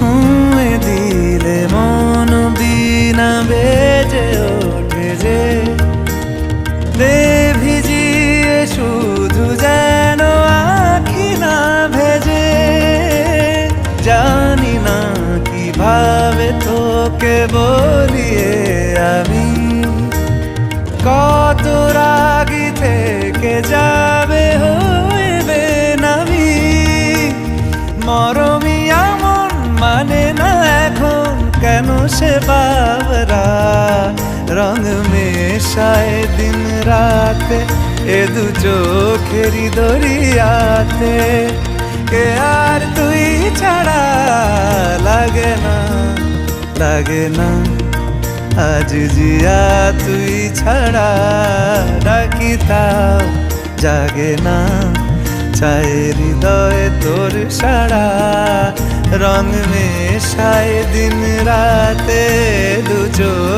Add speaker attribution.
Speaker 1: ছুঁয়ে দিলে মন বিনা বেজে ওঠে যে দে ভিজিয়ে শুধু যেন আখি না ভেজে। জানি না কিভাবে তোকে বলিয়ে আমি কত রাগি থেকে যাবে হইবে নামি। মরমি এমন মানে না এখন কেন সে বাবরা রং মেশায় দিন রাতে এ দু চোখেরি দরিয়াতে। কে আর তুই ছাড়া লাগে না লাগে না আজ জিয়া তুই ছাড়া ডাকি তাও জাগে না। চায় হৃদয় তোর সারা রং মেশায় দিন রাতে দু চোখ।